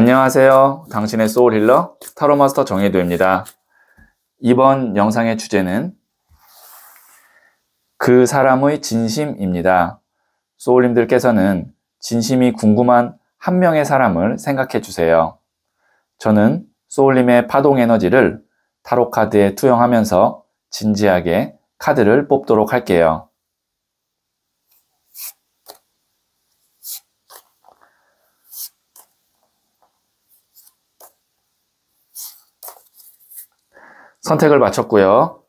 안녕하세요. 당신의 소울 힐러 타로 마스터 정혜도입니다. 이번 영상의 주제는 그 사람의 진심입니다. 소울님들께서는 진심이 궁금한 한 명의 사람을 생각해 주세요. 저는 소울님의 파동 에너지를 타로 카드에 투영하면서 진지하게 카드를 뽑도록 할게요. 선택을 마쳤고요.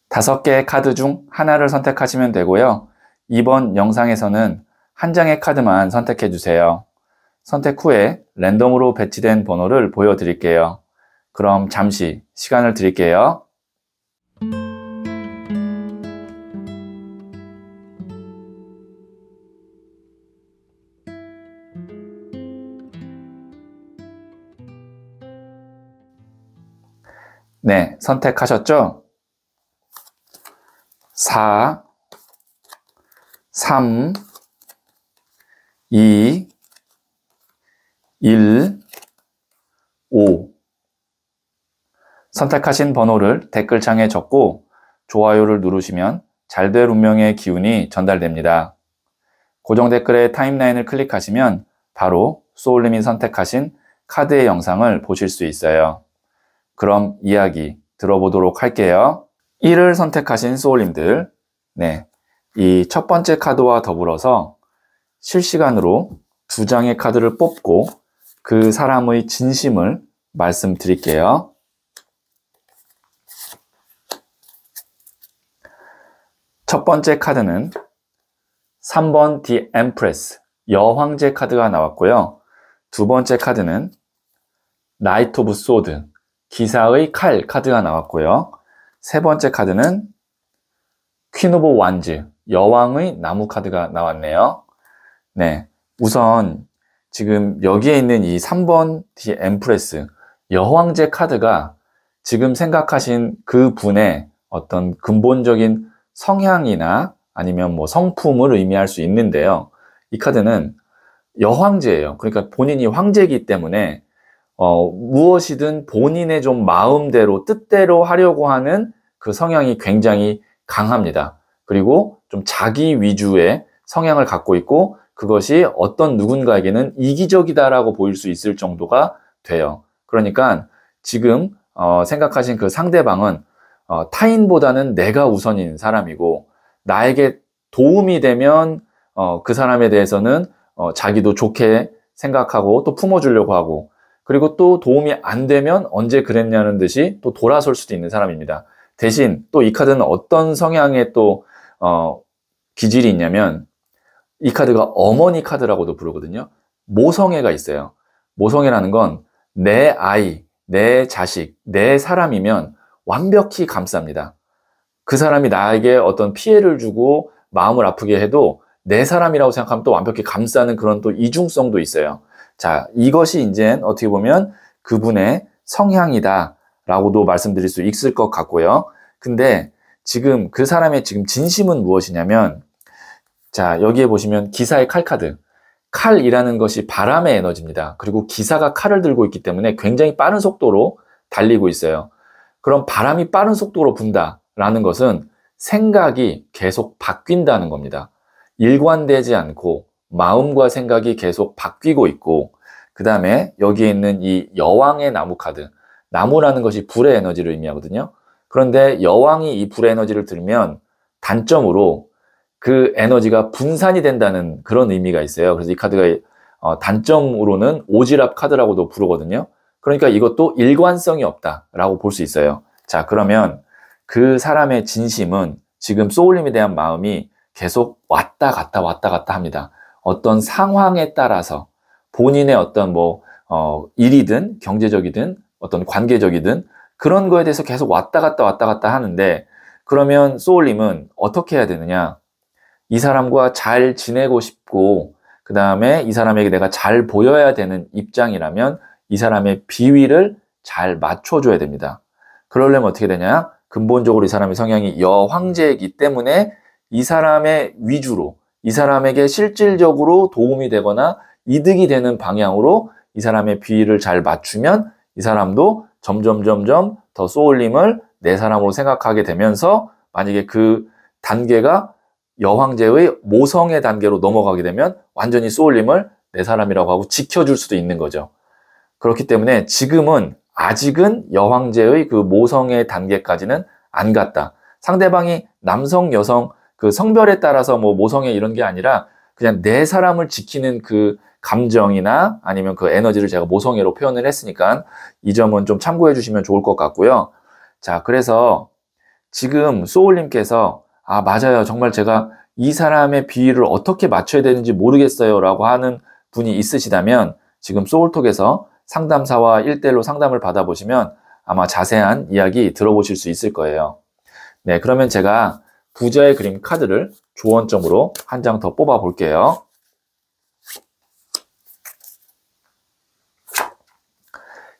다섯 개의 카드 중 하나를 선택하시면 되고요. 이번 영상에서는 한 장의 카드만 선택해 주세요. 선택 후에 랜덤으로 배치된 번호를 보여드릴게요. 그럼 잠시 시간을 드릴게요. 네, 선택하셨죠? 4, 3, 2, 1, 5 선택하신 번호를 댓글창에 적고 좋아요를 누르시면 잘 될 운명의 기운이 전달됩니다. 고정 댓글에 타임라인을 클릭하시면 바로 소울님이 선택하신 카드의 영상을 보실 수 있어요. 그럼 이야기 들어보도록 할게요. 1을 선택하신 소울님들, 네, 이 첫 번째 카드와 더불어서 실시간으로 두 장의 카드를 뽑고 그 사람의 진심을 말씀드릴게요. 첫 번째 카드는 3번 The Empress, 여황제 카드가 나왔고요. 두 번째 카드는 Knight of Swords, 기사의 칼 카드가 나왔고요. 세 번째 카드는 Queen of Wands, 여왕의 나무 카드가 나왔네요. 네, 우선 지금 여기에 있는 이 3번 The Empress, 여황제 카드가 지금 생각하신 그 분의 어떤 근본적인 성향이나 아니면 뭐 성품을 의미할 수 있는데요. 이 카드는 여황제예요. 그러니까 본인이 황제이기 때문에 무엇이든 본인의 좀 마음대로 뜻대로 하려고 하는 그 성향이 굉장히 강합니다. 그리고 좀 자기 위주의 성향을 갖고 있고 그것이 어떤 누군가에게는 이기적이다라고 보일 수 있을 정도가 돼요. 그러니까 지금 생각하신 그 상대방은 타인보다는 내가 우선인 사람이고 나에게 도움이 되면 그 사람에 대해서는 자기도 좋게 생각하고 또 품어주려고 하고 그리고 또 도움이 안 되면 언제 그랬냐는 듯이 또 돌아설 수도 있는 사람입니다. 대신 또 이 카드는 어떤 성향의 또 기질이 있냐면 이 카드가 어머니 카드라고도 부르거든요. 모성애가 있어요. 모성애라는 건 내 아이, 내 자식, 내 사람이면 완벽히 감쌉니다. 그 사람이 나에게 어떤 피해를 주고 마음을 아프게 해도 내 사람이라고 생각하면 또 완벽히 감싸는 그런 또 이중성도 있어요. 자, 이것이 이제 어떻게 보면 그분의 성향이다 라고도 말씀드릴 수 있을 것 같고요. 근데 지금 그 사람의 지금 진심은 무엇이냐면 자, 여기에 보시면 기사의 칼 카드. 칼이라는 것이 바람의 에너지입니다. 그리고 기사가 칼을 들고 있기 때문에 굉장히 빠른 속도로 달리고 있어요. 그럼 바람이 빠른 속도로 분다라는 것은 생각이 계속 바뀐다는 겁니다. 일관되지 않고 마음과 생각이 계속 바뀌고 있고 그 다음에 여기에 있는 이 여왕의 나무 카드. 나무라는 것이 불의 에너지를 의미하거든요. 그런데 여왕이 이 불의 에너지를 들면 단점으로 그 에너지가 분산이 된다는 그런 의미가 있어요. 그래서 이 카드가 단점으로는 오지랖 카드라고도 부르거든요. 그러니까 이것도 일관성이 없다라고 볼 수 있어요. 자, 그러면 그 사람의 진심은 지금 소울님에 대한 마음이 계속 왔다 갔다 합니다. 어떤 상황에 따라서 본인의 어떤 일이든 경제적이든 어떤 관계적이든 그런 거에 대해서 계속 왔다 갔다 하는데 그러면 소울님은 어떻게 해야 되느냐? 이 사람과 잘 지내고 싶고 그 다음에 이 사람에게 내가 잘 보여야 되는 입장이라면 이 사람의 비위를 잘 맞춰줘야 됩니다. 그러려면 어떻게 되냐? 근본적으로 이 사람의 성향이 여황제이기 때문에 이 사람의 위주로 이 사람에게 실질적으로 도움이 되거나 이득이 되는 방향으로 이 사람의 비위를 잘 맞추면 이 사람도 점점 더 소울님을 내 사람으로 생각하게 되면서 만약에 그 단계가 여황제의 모성의 단계로 넘어가게 되면 완전히 소울님을 내 사람이라고 하고 지켜줄 수도 있는 거죠. 그렇기 때문에 지금은 아직은 여황제의 그 모성의 단계까지는 안 갔다. 상대방이 남성, 여성 그 성별에 따라서 뭐 모성애 이런 게 아니라 그냥 내 사람을 지키는 그 감정이나 아니면 그 에너지를 제가 모성애로 표현을 했으니까 이 점은 좀 참고해 주시면 좋을 것 같고요. 자, 그래서 지금 소울님께서 아, 맞아요. 정말 제가 이 사람의 비위를 어떻게 맞춰야 되는지 모르겠어요 라고 하는 분이 있으시다면 지금 소울톡에서 상담사와 1대1로 상담을 받아보시면 아마 자세한 이야기 들어보실 수 있을 거예요. 네, 그러면 제가 부자의 그림 카드를 조언점으로 한 장 더 뽑아 볼게요.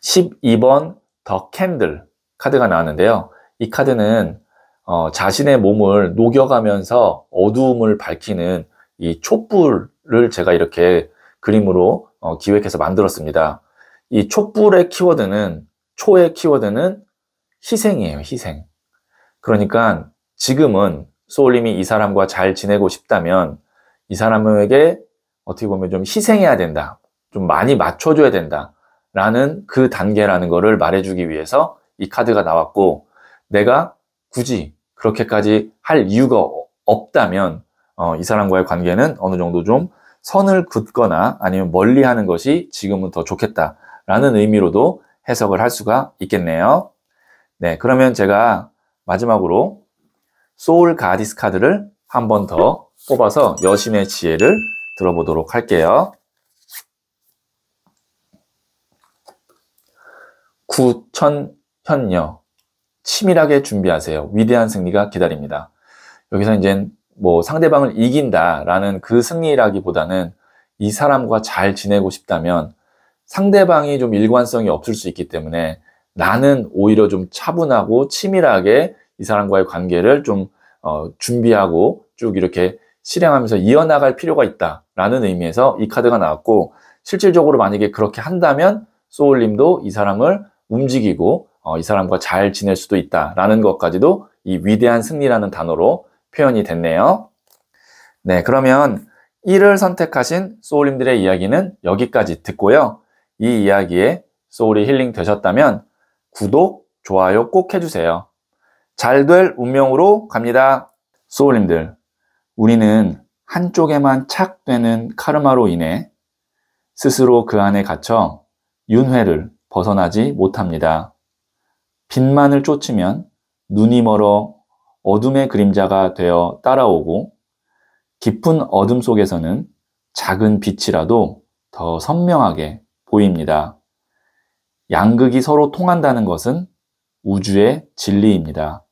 12번 더 캔들 카드가 나왔는데요. 이 카드는 자신의 몸을 녹여가면서 어두움을 밝히는 이 촛불을 제가 이렇게 그림으로 기획해서 만들었습니다. 이 촛불의 키워드는, 초의 키워드는 희생이에요, 희생. 그러니까 지금은 소울님이 이 사람과 잘 지내고 싶다면 이 사람에게 어떻게 보면 좀 희생해야 된다. 좀 많이 맞춰줘야 된다. 라는 그 단계라는 거를 말해주기 위해서 이 카드가 나왔고 내가 굳이 그렇게까지 할 이유가 없다면 이 사람과의 관계는 어느 정도 좀 선을 긋거나 아니면 멀리하는 것이 지금은 더 좋겠다라는 의미로도 해석을 할 수가 있겠네요. 네, 그러면 제가 마지막으로 소울 가디스 카드를 한 번 더 뽑아서 여신의 지혜를 들어보도록 할게요. 구천현녀, 치밀하게 준비하세요. 위대한 승리가 기다립니다. 여기서 이제 뭐 상대방을 이긴다라는 그 승리라기보다는 이 사람과 잘 지내고 싶다면 상대방이 좀 일관성이 없을 수 있기 때문에 나는 오히려 좀 차분하고 치밀하게 이 사람과의 관계를 좀 준비하고 쭉 이렇게 실행하면서 이어나갈 필요가 있다라는 의미에서 이 카드가 나왔고 실질적으로 만약에 그렇게 한다면 소울님도 이 사람을 움직이고 이 사람과 잘 지낼 수도 있다라는 것까지도 이 위대한 승리라는 단어로 표현이 됐네요. 네, 그러면 1을 선택하신 소울님들의 이야기는 여기까지 듣고요. 이 이야기에 소울이 힐링 되셨다면 구독, 좋아요 꼭 해주세요. 잘 될 운명으로 갑니다. 소울님들, 우리는 한쪽에만 착되는 카르마로 인해 스스로 그 안에 갇혀 윤회를 벗어나지 못합니다. 빛만을 쫓으면 눈이 멀어 어둠의 그림자가 되어 따라오고 깊은 어둠 속에서는 작은 빛이라도 더 선명하게 보입니다. 양극이 서로 통한다는 것은 우주의 진리입니다.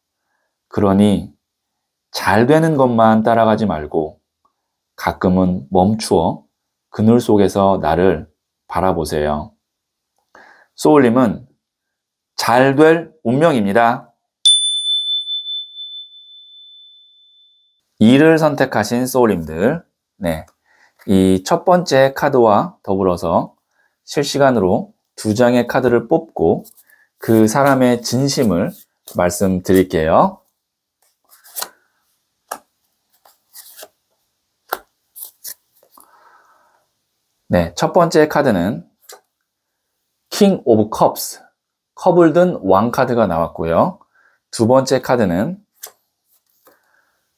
그러니 잘 되는 것만 따라가지 말고 가끔은 멈추어 그늘 속에서 나를 바라보세요. 소울님은 잘 될 운명입니다. 2를 선택하신 소울님들, 네, 이 첫 번째 카드와 더불어서 실시간으로 2장의 카드를 뽑고 그 사람의 진심을 말씀드릴게요. 네, 첫 번째 카드는 킹 오브 컵스, 컵을 든 왕 카드가 나왔고요. 두 번째 카드는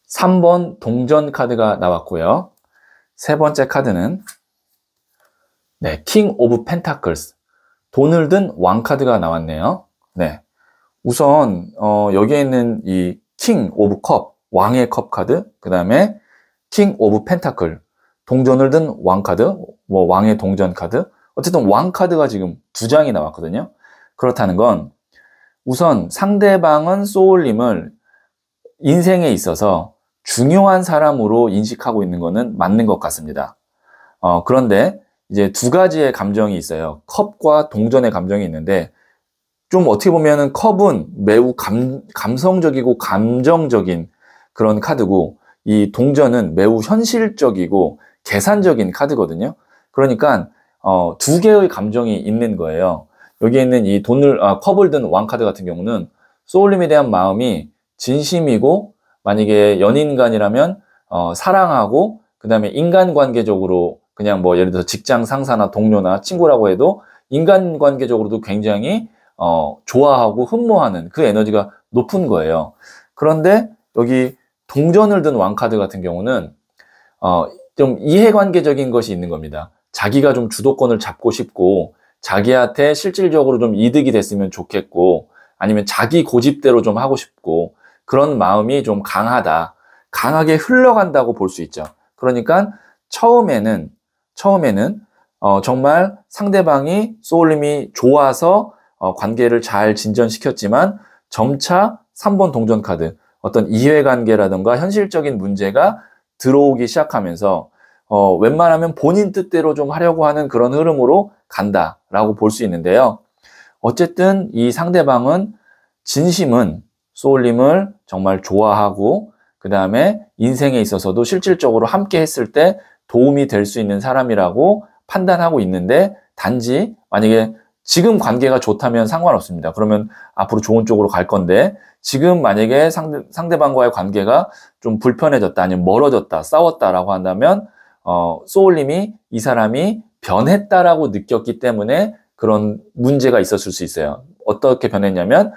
3번 동전 카드가 나왔고요. 세 번째 카드는 네, 킹 오브 펜타클스, 돈을 든 왕 카드가 나왔네요. 네, 우선 여기에 있는 이 킹 오브 컵, 왕의 컵 카드, 그 다음에 킹 오브 펜타클, 동전을 든 왕 카드, 뭐 왕의 동전 카드, 어쨌든 왕 카드가 지금 2장이 나왔거든요. 그렇다는 건 우선 상대방은 소울님을 인생에 있어서 중요한 사람으로 인식하고 있는 것은 맞는 것 같습니다. 그런데 이제 두 가지의 감정이 있어요. 컵과 동전의 감정이 있는데, 좀 어떻게 보면은 컵은 매우 감성적이고 감정적인 그런 카드고, 이 동전은 매우 현실적이고 계산적인 카드거든요. 그러니까 두 개의 감정이 있는 거예요. 여기에 있는 이 컵을 든 왕카드 같은 경우는 소울님에 대한 마음이 진심이고, 만약에 연인 간이라면 사랑하고, 그 다음에 인간관계적으로 그냥 뭐 예를 들어서 직장 상사나 동료나 친구라고 해도 인간관계적으로도 굉장히 좋아하고 흠모하는 그 에너지가 높은 거예요. 그런데 여기 동전을 든 왕카드 같은 경우는 좀 이해관계적인 것이 있는 겁니다. 자기가 좀 주도권을 잡고 싶고, 자기한테 실질적으로 좀 이득이 됐으면 좋겠고, 아니면 자기 고집대로 좀 하고 싶고, 그런 마음이 좀 강하게 흘러간다고 볼 수 있죠. 그러니까 처음에는 정말 상대방이 소울님이 좋아서 관계를 잘 진전시켰지만, 점차 3번 동전 카드, 어떤 이해관계라든가 현실적인 문제가 들어오기 시작하면서 웬만하면 본인 뜻대로 좀 하려고 하는 그런 흐름으로 간다라고 볼 수 있는데요. 어쨌든 이 상대방은 진심은 소울님을 정말 좋아하고, 그 다음에 인생에 있어서도 실질적으로 함께 했을 때 도움이 될 수 있는 사람이라고 판단하고 있는데, 단지 만약에 지금 관계가 좋다면 상관없습니다. 그러면 앞으로 좋은 쪽으로 갈 건데, 지금 만약에 상대방과의 관계가 좀 불편해졌다, 아니면 멀어졌다, 싸웠다라고 한다면 소울님이 이 사람이 변했다라고 느꼈기 때문에 그런 문제가 있었을 수 있어요. 어떻게 변했냐면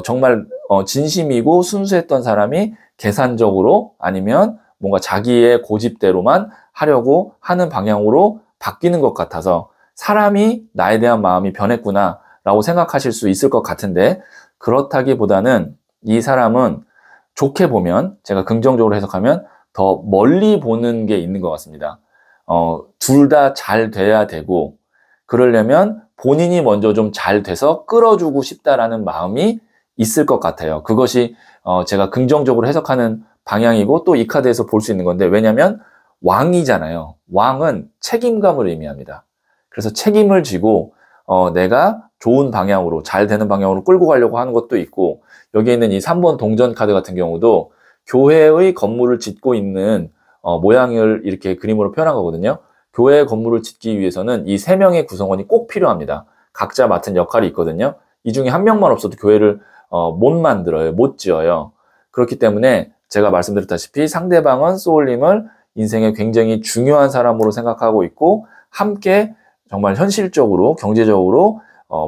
정말 진심이고 순수했던 사람이 계산적으로, 아니면 뭔가 자기의 고집대로만 하려고 하는 방향으로 바뀌는 것 같아서, 사람이 나에 대한 마음이 변했구나 라고 생각하실 수 있을 것 같은데, 그렇다기보다는 이 사람은 좋게 보면, 제가 긍정적으로 해석하면 더 멀리 보는 게 있는 것 같습니다. 둘 다 잘 돼야 되고, 그러려면 본인이 먼저 좀 잘 돼서 끌어주고 싶다라는 마음이 있을 것 같아요. 그것이 제가 긍정적으로 해석하는 방향이고, 또 이 카드에서 볼 수 있는 건데, 왜냐면 왕이잖아요. 왕은 책임감을 의미합니다. 그래서 책임을 지고 내가 좋은 방향으로, 잘 되는 방향으로 끌고 가려고 하는 것도 있고, 여기에 있는 이 3번 동전 카드 같은 경우도 교회의 건물을 짓고 있는 모양을 이렇게 그림으로 표현한 거거든요. 교회 건물을 짓기 위해서는 이 3명의 구성원이 꼭 필요합니다. 각자 맡은 역할이 있거든요. 이 중에 한 명만 없어도 교회를 못 만들어요. 못 지어요. 그렇기 때문에 제가 말씀드렸다시피 상대방은 소울님을 인생에 굉장히 중요한 사람으로 생각하고 있고, 함께 정말 현실적으로, 경제적으로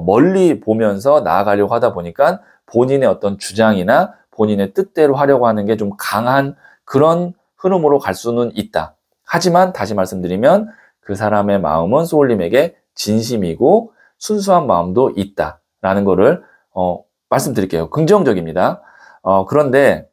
멀리 보면서 나아가려고 하다 보니까 본인의 어떤 주장이나 본인의 뜻대로 하려고 하는 게 좀 강한 그런 흐름으로 갈 수는 있다. 하지만 다시 말씀드리면 그 사람의 마음은 소울님에게 진심이고 순수한 마음도 있다라는 거를 말씀드릴게요. 긍정적입니다. 그런데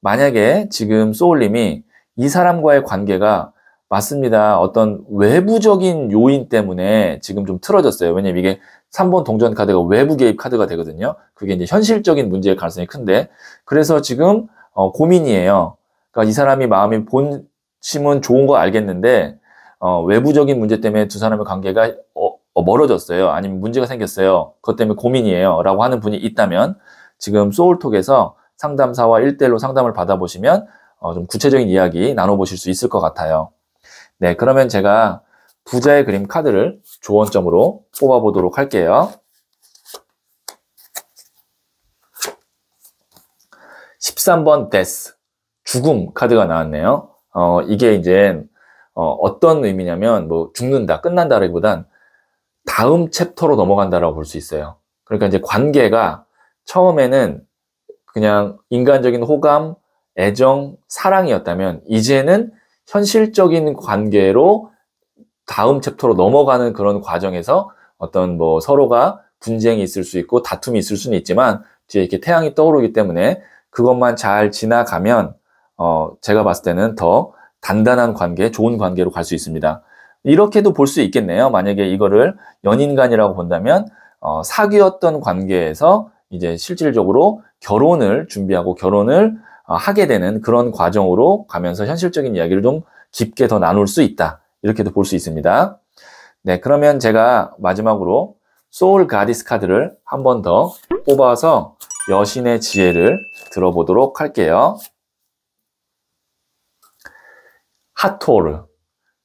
만약에 지금 소울님이 이 사람과의 관계가 맞습니다. 어떤 외부적인 요인 때문에 지금 좀 틀어졌어요. 왜냐면 이게 3번 동전 카드가 외부 개입 카드가 되거든요. 그게 이제 현실적인 문제일 가능성이 큰데, 그래서 지금 고민이에요. 그러니까 이 사람이 마음이 본심은 좋은 거 알겠는데 외부적인 문제 때문에 두 사람의 관계가 멀어졌어요. 아니면 문제가 생겼어요. 그것 때문에 고민이에요. 라고 하는 분이 있다면, 지금 소울톡에서 상담사와 1대1로 상담을 받아보시면 좀 구체적인 이야기 나눠보실 수 있을 것 같아요. 네, 그러면 제가 부자의 그림 카드를 조언점으로 뽑아보도록 할게요. 13번 데스, 죽음 카드가 나왔네요. 이게 이제 어떤 의미냐면 뭐 죽는다, 끝난다라기보단 다음 챕터로 넘어간다라고 볼 수 있어요. 그러니까 이제 관계가 처음에는 그냥 인간적인 호감, 애정, 사랑이었다면 이제는 현실적인 관계로 다음 챕터로 넘어가는 그런 과정에서 어떤 뭐 서로가 분쟁이 있을 수 있고 다툼이 있을 수는 있지만 뒤에 이렇게 태양이 떠오르기 때문에 그것만 잘 지나가면 제가 봤을 때는 더 단단한 관계, 좋은 관계로 갈 수 있습니다. 이렇게도 볼 수 있겠네요. 만약에 이거를 연인간이라고 본다면 사귀었던 관계에서 이제 실질적으로 결혼을 준비하고 결혼을 하게 되는 그런 과정으로 가면서 현실적인 이야기를 좀 깊게 더 나눌 수 있다. 이렇게도 볼 수 있습니다. 네, 그러면 제가 마지막으로 소울 가디스 카드를 한 번 더 뽑아서 여신의 지혜를 들어보도록 할게요. 하토르.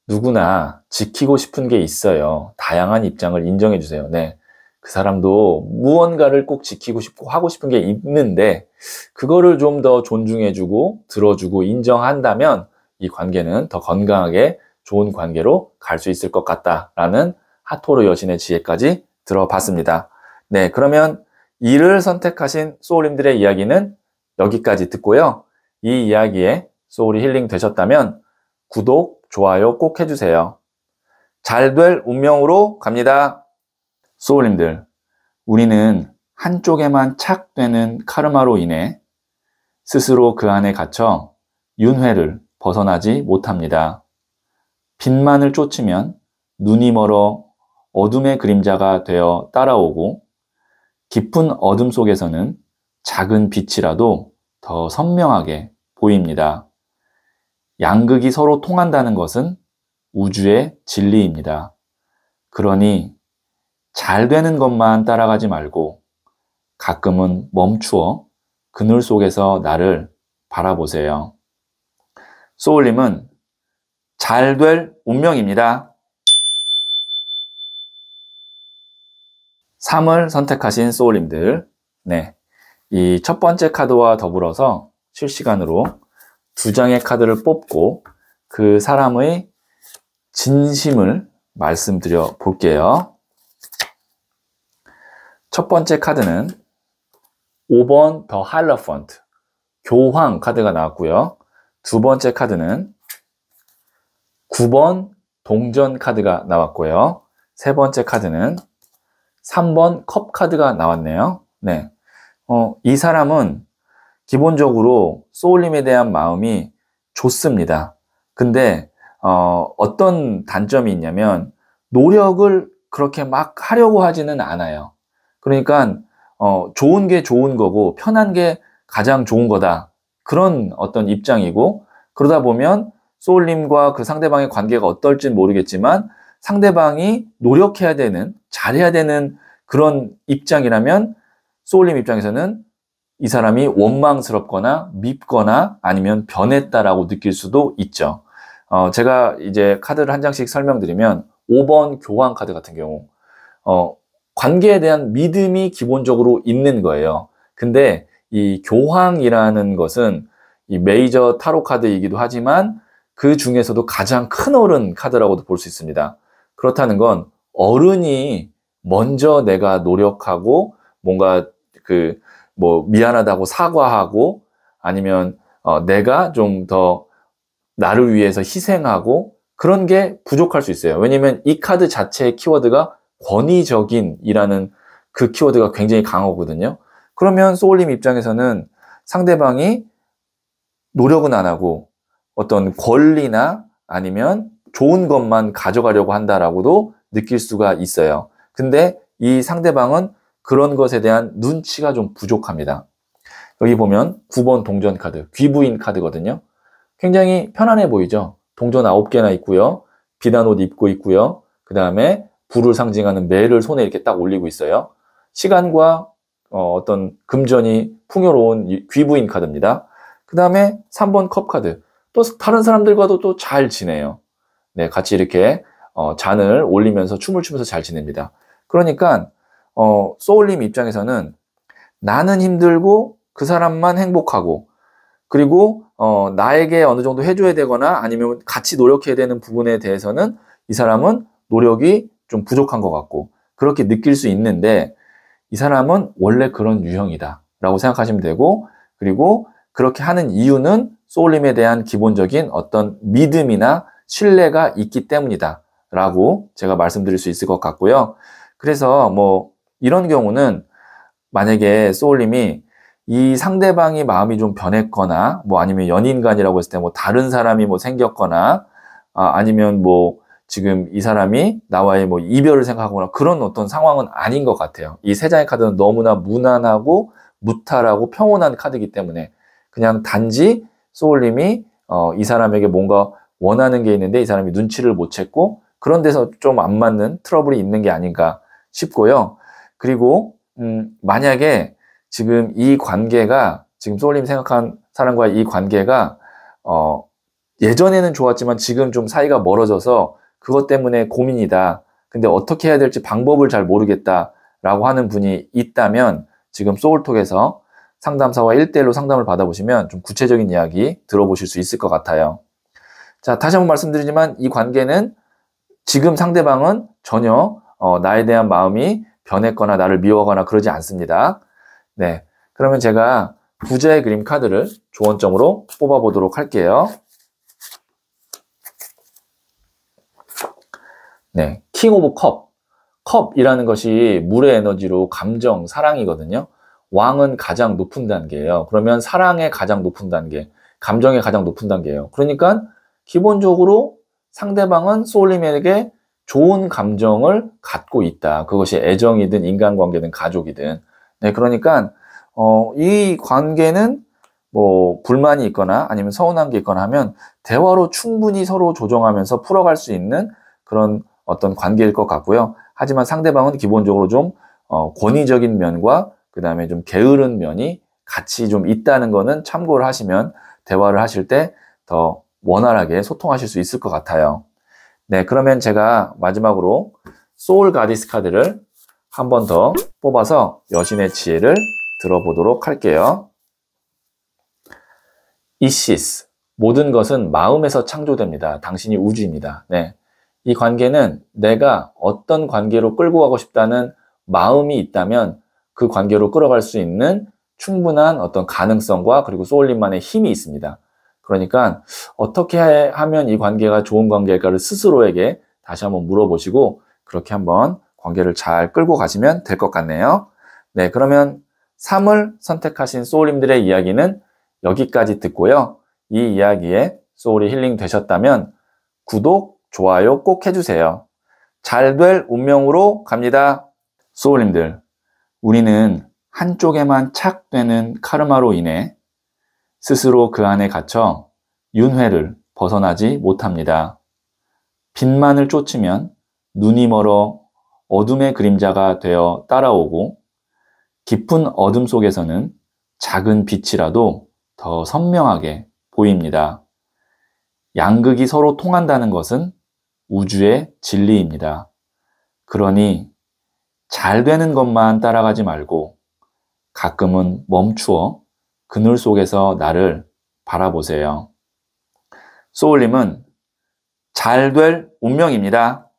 누구나 지키고 싶은 게 있어요. 다양한 입장을 인정해 주세요. 네. 그 사람도 무언가를 꼭 지키고 싶고 하고 싶은 게 있는데 그거를 좀 더 존중해 주고 들어주고 인정한다면 이 관계는 더 건강하게 좋은 관계로 갈 수 있을 것 같다라는 하토르 여신의 지혜까지 들어봤습니다. 네, 그러면 이를 선택하신 소울님들의 이야기는 여기까지 듣고요. 이 이야기에 소울이 힐링 되셨다면 구독, 좋아요 꼭 해주세요. 잘 될 운명으로 갑니다. 소울님들, 우리는 한쪽에만 착 되는 카르마로 인해 스스로 그 안에 갇혀 윤회를 벗어나지 못합니다. 빛만을 쫓으면 눈이 멀어 어둠의 그림자가 되어 따라오고 깊은 어둠 속에서는 작은 빛이라도 더 선명하게 보입니다. 양극이 서로 통한다는 것은 우주의 진리입니다. 그러니 잘 되는 것만 따라가지 말고 가끔은 멈추어 그늘 속에서 나를 바라보세요. 소울님은 잘 될 운명입니다. 3을 선택하신 소울님들, 네, 이 첫 번째 카드와 더불어서 실시간으로 2장의 카드를 뽑고 그 사람의 진심을 말씀드려 볼게요. 첫 번째 카드는 5번 더 할러펀트, 교황 카드가 나왔고요. 두 번째 카드는 9번 동전 카드가 나왔고요. 세 번째 카드는 3번 컵 카드가 나왔네요. 네, 이 사람은 기본적으로 소울님에 대한 마음이 좋습니다. 근데 어떤 단점이 있냐면 노력을 그렇게 막 하려고 하지는 않아요. 그러니까 좋은 게 좋은 거고 편한 게 가장 좋은 거다. 그런 어떤 입장이고 그러다 보면 소울님과 그 상대방의 관계가 어떨지는 모르겠지만 상대방이 노력해야 되는, 잘해야 되는 그런 입장이라면 소울님 입장에서는 이 사람이 원망스럽거나 밉거나 아니면 변했다라고 느낄 수도 있죠. 제가 이제 카드를 한 장씩 설명드리면 5번 교황 카드 같은 경우 관계에 대한 믿음이 기본적으로 있는 거예요. 근데 이 교황이라는 것은 이 메이저 타로 카드이기도 하지만 그 중에서도 가장 큰 어른 카드라고도 볼 수 있습니다. 그렇다는 건 어른이 먼저 내가 노력하고 뭔가 미안하다고 사과하고 아니면 내가 좀 더 나를 위해서 희생하고 그런 게 부족할 수 있어요. 왜냐면 이 카드 자체의 키워드가 권위적인이라는 그 키워드가 굉장히 강하거든요. 그러면 소울님 입장에서는 상대방이 노력은 안 하고 어떤 권리나 아니면 좋은 것만 가져가려고 한다라고도 느낄 수가 있어요. 근데 이 상대방은 그런 것에 대한 눈치가 좀 부족합니다. 여기 보면 9번 동전 카드, 귀부인 카드거든요. 굉장히 편안해 보이죠? 동전 9개나 있고요. 비단 옷 입고 있고요. 그 다음에 불을 상징하는 매를 손에 이렇게 딱 올리고 있어요. 시간과 어떤 금전이 풍요로운 귀부인 카드입니다. 그 다음에 3번 컵 카드. 또 다른 사람들과도 또 잘 지내요. 네, 같이 이렇게 잔을 올리면서 춤을 추면서 잘 지냅니다. 그러니까 소울님 입장에서는 나는 힘들고 그 사람만 행복하고 그리고 나에게 어느 정도 해줘야 되거나 아니면 같이 노력해야 되는 부분에 대해서는 이 사람은 노력이 좀 부족한 것 같고 그렇게 느낄 수 있는데 이 사람은 원래 그런 유형이다 라고 생각하시면 되고 그리고 그렇게 하는 이유는 소울님에 대한 기본적인 어떤 믿음이나 신뢰가 있기 때문이다 라고 제가 말씀드릴 수 있을 것 같고요. 그래서 이런 경우는 만약에 소울님이 이 상대방이 마음이 좀 변했거나 아니면 연인 간이라고 했을 때 다른 사람이 생겼거나 아니면 지금 이 사람이 나와의 이별을 생각하거나 그런 어떤 상황은 아닌 것 같아요. 이 세 장의 카드는 너무나 무난하고 무탈하고 평온한 카드이기 때문에 그냥 단지 소울님이 이 사람에게 뭔가 원하는 게 있는데 이 사람이 눈치를 못 챘고 그런 데서 좀 안 맞는 트러블이 있는 게 아닌가 싶고요. 그리고 만약에 지금 이 관계가 지금 소울님 생각한 사람과의 이 관계가 예전에는 좋았지만 지금 좀 사이가 멀어져서 그것 때문에 고민이다. 근데 어떻게 해야 될지 방법을 잘 모르겠다라고 하는 분이 있다면 지금 소울톡에서 상담사와 1대1로 상담을 받아보시면 좀 구체적인 이야기 들어보실 수 있을 것 같아요. 자, 다시 한번 말씀드리지만 이 관계는 지금 상대방은 전혀 나에 대한 마음이 변했거나 나를 미워하거나 그러지 않습니다. 네, 그러면 제가 부자의 그림 카드를 조언점으로 뽑아보도록 할게요. 네, 킹 오브 컵. 컵이라는 것이 물의 에너지로 감정, 사랑이거든요. 왕은 가장 높은 단계예요. 그러면 사랑의 가장 높은 단계, 감정의 가장 높은 단계예요. 그러니까 기본적으로 상대방은 소울님에게 좋은 감정을 갖고 있다. 그것이 애정이든 인간관계든 가족이든. 네, 그러니까 이 관계는 뭐 불만이 있거나 아니면 서운한 게 있거나 하면 대화로 충분히 서로 조정하면서 풀어갈 수 있는 그런 어떤 관계일 것 같고요. 하지만 상대방은 기본적으로 좀 권위적인 면과 그 다음에 좀 게으른 면이 같이 좀 있다는 거는 참고를 하시면 대화를 하실 때 더 원활하게 소통하실 수 있을 것 같아요. 네, 그러면 제가 마지막으로 소울 가디스 카드를 한 번 더 뽑아서 여신의 지혜를 들어보도록 할게요. 이시스, 모든 것은 마음에서 창조됩니다. 당신이 우주입니다. 네, 이 관계는 내가 어떤 관계로 끌고 가고 싶다는 마음이 있다면 그 관계로 끌어갈 수 있는 충분한 어떤 가능성과 그리고 소울님만의 힘이 있습니다. 그러니까 어떻게 하면 이 관계가 좋은 관계일까를 스스로에게 다시 한번 물어보시고 그렇게 한번 관계를 잘 끌고 가시면 될 것 같네요. 네, 그러면 3을 선택하신 소울님들의 이야기는 여기까지 듣고요. 이 이야기에 소울이 힐링 되셨다면 구독, 좋아요 꼭 해주세요. 잘 될 운명으로 갑니다. 소울님들, 우리는 한쪽에만 착되는 카르마로 인해 스스로 그 안에 갇혀 윤회를 벗어나지 못합니다. 빛만을 쫓으면 눈이 멀어 어둠의 그림자가 되어 따라오고 깊은 어둠 속에서는 작은 빛이라도 더 선명하게 보입니다. 양극이 서로 통한다는 것은 우주의 진리입니다. 그러니 잘 되는 것만 따라가지 말고 가끔은 멈추어 그늘 속에서 나를 바라보세요. 소울님은 잘 될 운명입니다.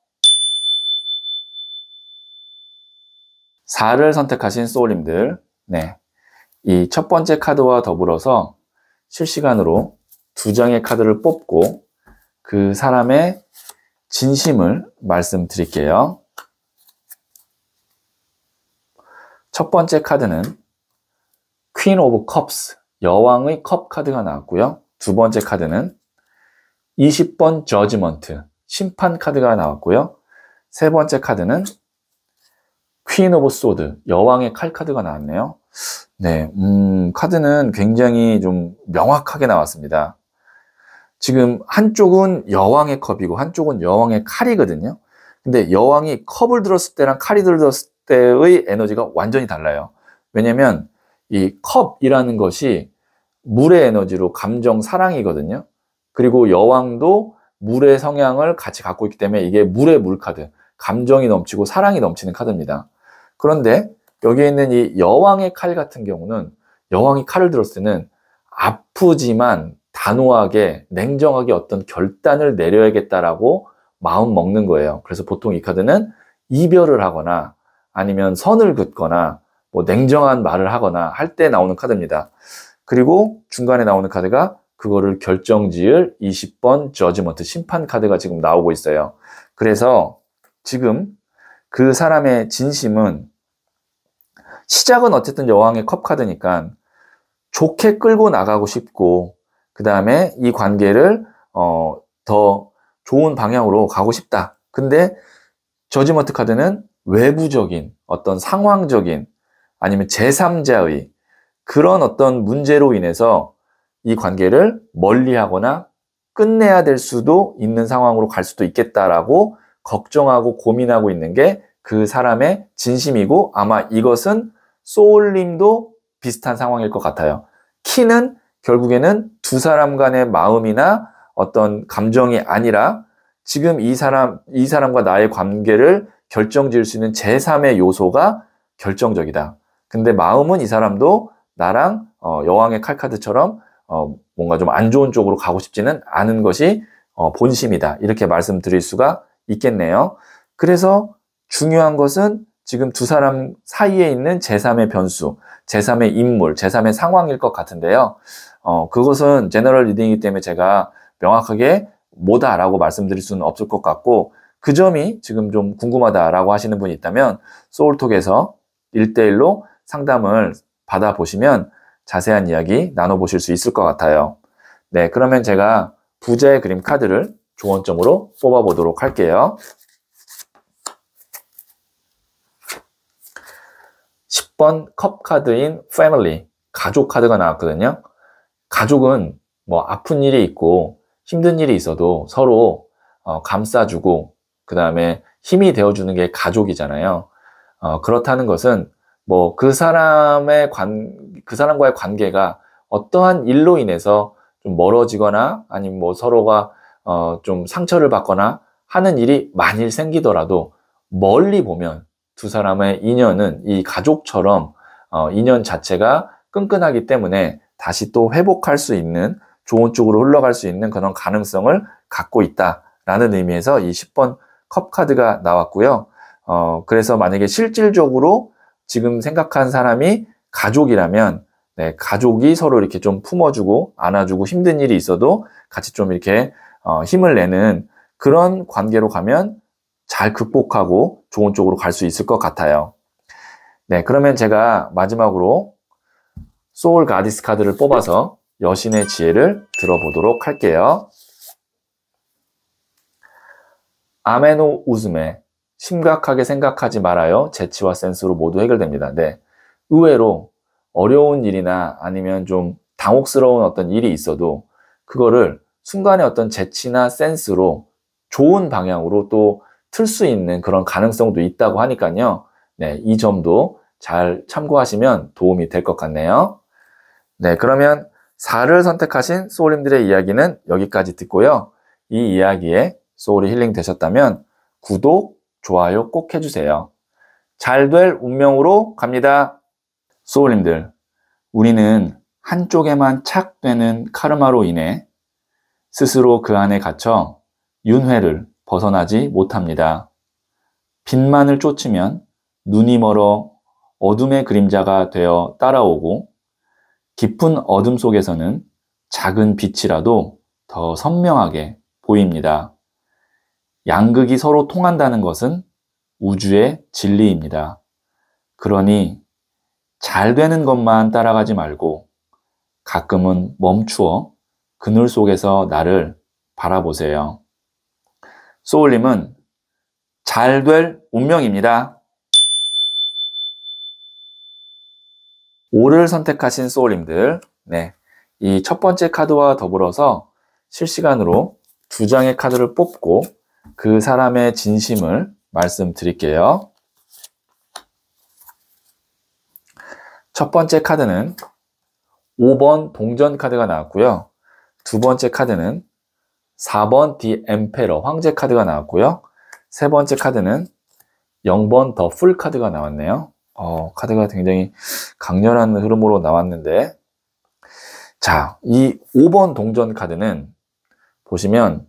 4를 선택하신 소울님들, 네, 이 첫 번째 카드와 더불어서 실시간으로 2장의 카드를 뽑고 그 사람의 진심을 말씀드릴게요. 첫 번째 카드는 퀸 오브 컵스, 여왕의 컵 카드가 나왔고요. 두 번째 카드는 20번 저지먼트, 심판 카드가 나왔고요. 세 번째 카드는 퀸 오브 소드, 여왕의 칼 카드가 나왔네요. 네, 카드는 굉장히 좀 명확하게 나왔습니다. 지금 한쪽은 여왕의 컵이고 한쪽은 여왕의 칼이거든요. 근데 여왕이 컵을 들었을 때랑 칼이 들었을 때의 에너지가 완전히 달라요. 왜냐면 이 컵이라는 것이 물의 에너지로 감정, 사랑이거든요. 그리고 여왕도 물의 성향을 같이 갖고 있기 때문에 이게 물의 물카드, 감정이 넘치고 사랑이 넘치는 카드입니다. 그런데 여기에 있는 이 여왕의 칼 같은 경우는 여왕이 칼을 들었을 때는 아프지만 단호하게 냉정하게 어떤 결단을 내려야겠다라고 마음 먹는 거예요. 그래서 보통 이 카드는 이별을 하거나 아니면 선을 긋거나 뭐 냉정한 말을 하거나 할 때 나오는 카드입니다. 그리고 중간에 나오는 카드가 그거를 결정지을 20번 저지먼트, 심판 카드가 지금 나오고 있어요. 그래서 지금 그 사람의 진심은 시작은 어쨌든 여왕의 컵 카드니까 좋게 끌고 나가고 싶고 그 다음에 이 관계를 더 좋은 방향으로 가고 싶다. 근데 저지먼트 카드는 외부적인 어떤 상황적인 아니면 제3자의 그런 어떤 문제로 인해서 이 관계를 멀리하거나 끝내야 될 수도 있는 상황으로 갈 수도 있겠다라고 걱정하고 고민하고 있는 게 그 사람의 진심이고, 아마 이것은 소울님도 비슷한 상황일 것 같아요. 키는 결국에는 두 사람 간의 마음이나 어떤 감정이 아니라 지금 이 사람과 나의 관계를 결정지을 수 있는 제3의 요소가 결정적이다. 근데 마음은 이 사람도 나랑 여왕의 칼카드처럼 뭔가 좀 안 좋은 쪽으로 가고 싶지는 않은 것이 본심이다. 이렇게 말씀드릴 수가 있겠네요. 그래서 중요한 것은 지금 두 사람 사이에 있는 제3의 변수, 제3의 인물, 제3의 상황일 것 같은데요. 그것은 제너럴 리딩이기 때문에 제가 명확하게 뭐다라고 말씀드릴 수는 없을 것 같고, 그 점이 지금 좀 궁금하다라고 하시는 분이 있다면 소울톡에서 1대1로 상담을 받아보시면 자세한 이야기 나눠보실 수 있을 것 같아요. 네, 그러면 제가 부자의 그림 카드를 조언점으로 뽑아보도록 할게요. 10번 컵 카드인 패밀리, 가족 카드가 나왔거든요. 가족은 뭐 아픈 일이 있고 힘든 일이 있어도 서로 감싸주고 그 다음에 힘이 되어주는 게 가족이잖아요. 그렇다는 것은 뭐 그 사람과의 관계가 어떠한 일로 인해서 좀 멀어지거나 아니면 뭐 서로가 좀 상처를 받거나 하는 일이 만일 생기더라도 멀리 보면 두 사람의 인연은 이 가족처럼 인연 자체가 끈끈하기 때문에 다시 또 회복할 수 있는, 좋은 쪽으로 흘러갈 수 있는 그런 가능성을 갖고 있다라는 의미에서 이 10번 컵 카드가 나왔고요. 그래서 만약에 실질적으로 지금 생각한 사람이 가족이라면, 네, 가족이 서로 이렇게 좀 품어주고 안아주고 힘든 일이 있어도 같이 좀 이렇게 힘을 내는 그런 관계로 가면 잘 극복하고 좋은 쪽으로 갈 수 있을 것 같아요. 네, 그러면 제가 마지막으로 소울 가디스 카드를 뽑아서 여신의 지혜를 들어보도록 할게요. 아메노 우즈메, 심각하게 생각하지 말아요. 재치와 센스로 모두 해결됩니다. 네, 의외로 어려운 일이나 아니면 좀 당혹스러운 어떤 일이 있어도 그거를 순간의 어떤 재치나 센스로 좋은 방향으로 또 틀 수 있는 그런 가능성도 있다고 하니까요. 네, 이 점도 잘 참고하시면 도움이 될 것 같네요. 네, 그러면 4를 선택하신 소울님들의 이야기는 여기까지 듣고요. 이 이야기에 소울이 힐링 되셨다면 구독, 좋아요 꼭 해주세요. 잘 될 운명으로 갑니다. 소울님들, 우리는 한쪽에만 착 되는 카르마로 인해 스스로 그 안에 갇혀 윤회를 벗어나지 못합니다. 빛만을 쫓으면 눈이 멀어 어둠의 그림자가 되어 따라오고 깊은 어둠 속에서는 작은 빛이라도 더 선명하게 보입니다. 양극이 서로 통한다는 것은 우주의 진리입니다. 그러니 잘 되는 것만 따라가지 말고 가끔은 멈추어 그늘 속에서 나를 바라보세요. 소울님은 잘 될 운명입니다. 5를 선택하신 소울님들, 네, 이 첫 번째 카드와 더불어서 실시간으로 2장의 카드를 뽑고 그 사람의 진심을 말씀드릴게요. 첫 번째 카드는 5번 동전 카드가 나왔고요. 두 번째 카드는 4번 디 엠페러 황제 카드가 나왔고요. 세 번째 카드는 0번 더 풀 카드가 나왔네요. 카드가 굉장히 강렬한 흐름으로 나왔는데, 자, 이 5번 동전 카드는 보시면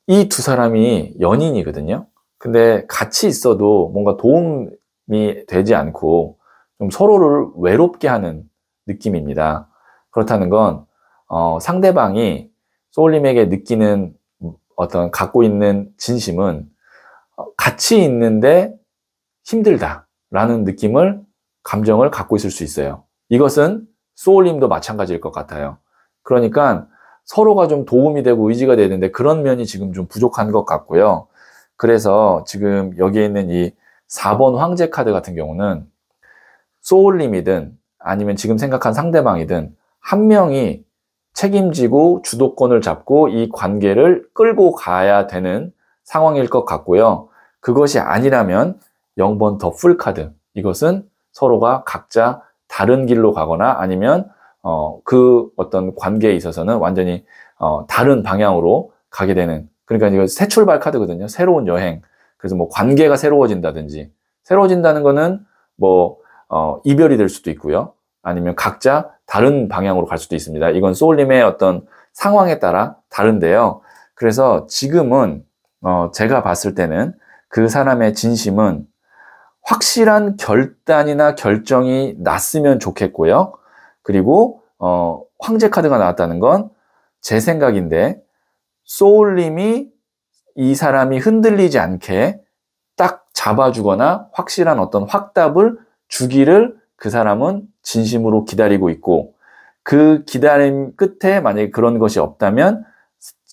이 두 사람이 연인이거든요. 근데 같이 있어도 뭔가 도움이 되지 않고 좀 서로를 외롭게 하는 느낌입니다. 그렇다는 건 상대방이 소울님에게 느끼는 어떤 갖고 있는 진심은 같이 있는데 힘들다라는 감정을 갖고 있을 수 있어요. 이것은 소울님도 마찬가지일 것 같아요. 그러니까 서로가 좀 도움이 되고 의지가 되는데 그런 면이 지금 좀 부족한 것 같고요. 그래서 지금 여기에 있는 이 4번 황제 카드 같은 경우는 소울님이든 아니면 지금 생각한 상대방이든 한 명이 책임지고 주도권을 잡고 이 관계를 끌고 가야 되는 상황일 것 같고요. 그것이 아니라면 0번 더 풀카드. 이것은 서로가 각자 다른 길로 가거나 아니면 그 어떤 관계에 있어서는 완전히 다른 방향으로 가게 되는, 그러니까 이거 새 출발 카드거든요. 새로운 여행. 그래서 뭐 관계가 새로워진다든지, 새로워진다는 거는 뭐 이별이 될 수도 있고요. 아니면 각자 다른 방향으로 갈 수도 있습니다. 이건 소울님의 어떤 상황에 따라 다른데요. 그래서 지금은 제가 봤을 때는 그 사람의 진심은 확실한 결단이나 결정이 났으면 좋겠고요. 그리고 황제 카드가 나왔다는 건 제 생각인데, 소울님이 이 사람이 흔들리지 않게 딱 잡아주거나 확실한 어떤 확답을 주기를 그 사람은 진심으로 기다리고 있고, 그 기다림 끝에 만약에 그런 것이 없다면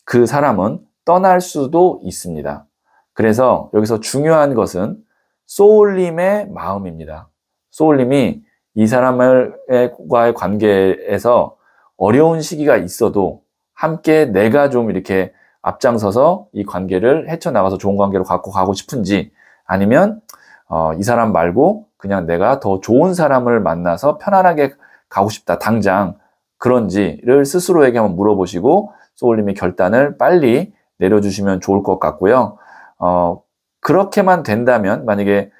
그 사람은 떠날 수도 있습니다. 그래서 여기서 중요한 것은 소울님의 마음입니다. 소울님이 이 사람과의 관계에서 어려운 시기가 있어도 함께 내가 좀 이렇게 앞장서서 이 관계를 헤쳐나가서 좋은 관계로 갖고 가고 싶은지, 아니면 이 사람 말고 그냥 내가 더 좋은 사람을 만나서 편안하게 가고 싶다, 당장 그런지를 스스로에게 한번 물어보시고 소울님의 결단을 빨리 내려주시면 좋을 것 같고요. 그렇게만 된다면, 만약에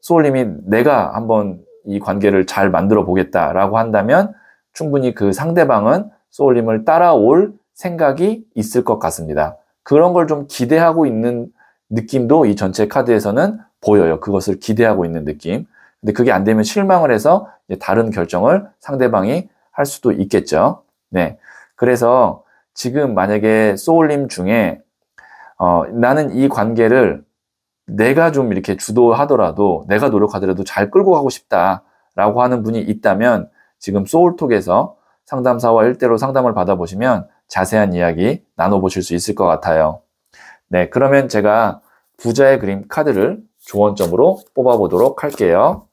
소울님이 내가 한번 이 관계를 잘 만들어 보겠다라고 한다면 충분히 그 상대방은 소울님을 따라올 생각이 있을 것 같습니다. 그런 걸 좀 기대하고 있는 느낌도 이 전체 카드에서는 보여요. 그것을 기대하고 있는 느낌. 근데 그게 안 되면 실망을 해서 이제 다른 결정을 상대방이 할 수도 있겠죠. 네. 그래서 지금 만약에 소울님 중에 나는 이 관계를 내가 좀 이렇게 주도하더라도, 내가 노력하더라도 잘 끌고 가고 싶다라고 하는 분이 있다면 지금 소울톡에서 상담사와 1대1로 상담을 받아보시면 자세한 이야기 나눠보실 수 있을 것 같아요. 네, 그러면 제가 부자의 그림 카드를 조언점으로 뽑아보도록 할게요.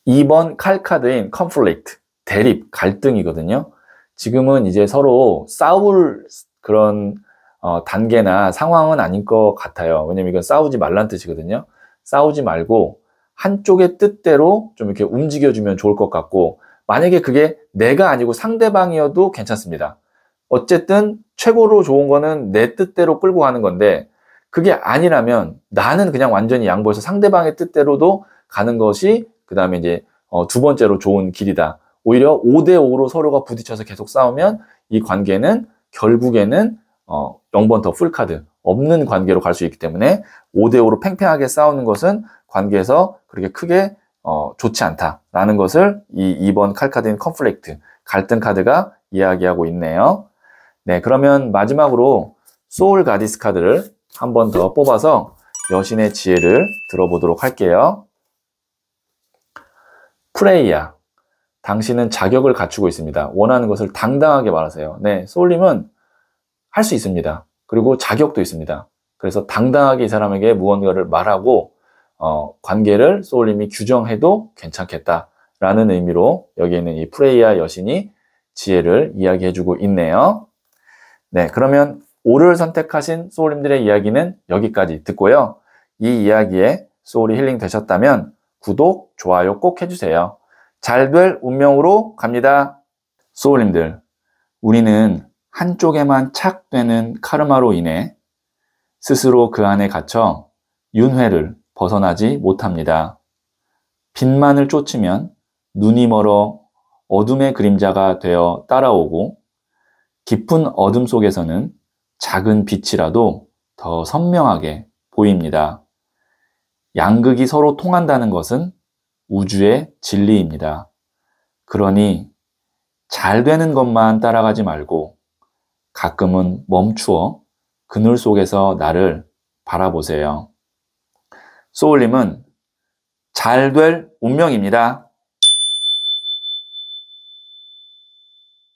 2번 칼카드인 conflict, 대립, 갈등이거든요. 지금은 이제 서로 싸울 그런 단계나 상황은 아닌 것 같아요. 왜냐면 이건 싸우지 말란 뜻이거든요. 싸우지 말고 한쪽의 뜻대로 좀 이렇게 움직여주면 좋을 것 같고, 만약에 그게 내가 아니고 상대방이어도 괜찮습니다. 어쨌든 최고로 좋은 거는 내 뜻대로 끌고 가는 건데, 그게 아니라면 나는 그냥 완전히 양보해서 상대방의 뜻대로도 가는 것이 그 다음에 이제 두 번째로 좋은 길이다. 오히려 5대5로 서로가 부딪혀서 계속 싸우면 이 관계는 결국에는 0번 더 풀카드, 없는 관계로 갈 수 있기 때문에 5대5로 팽팽하게 싸우는 것은 관계에서 그렇게 크게 좋지 않다라는 것을 이 2번 칼카드인 컨플릭트, 갈등 카드가 이야기하고 있네요. 네, 그러면 마지막으로 소울 가디스 카드를 한 번 더 뽑아서 여신의 지혜를 들어보도록 할게요. 프레이야, 당신은 자격을 갖추고 있습니다. 원하는 것을 당당하게 말하세요. 네, 소울님은 할 수 있습니다. 그리고 자격도 있습니다. 그래서 당당하게 이 사람에게 무언가를 말하고 관계를 소울님이 규정해도 괜찮겠다라는 의미로 여기 있는 이 프레이야 여신이 지혜를 이야기해주고 있네요. 네, 그러면 O를 선택하신 소울님들의 이야기는 여기까지 듣고요. 이 이야기에 소울이 힐링 되셨다면 구독, 좋아요 꼭 해주세요. 잘 될 운명으로 갑니다. 소울님들, 우리는 한쪽에만 착되는 카르마로 인해 스스로 그 안에 갇혀 윤회를 벗어나지 못합니다. 빛만을 쫓으면 눈이 멀어 어둠의 그림자가 되어 따라오고, 깊은 어둠 속에서는 작은 빛이라도 더 선명하게 보입니다. 양극이 서로 통한다는 것은 우주의 진리입니다. 그러니 잘 되는 것만 따라가지 말고 가끔은 멈추어 그늘 속에서 나를 바라보세요. 소울님은 잘 될 운명입니다.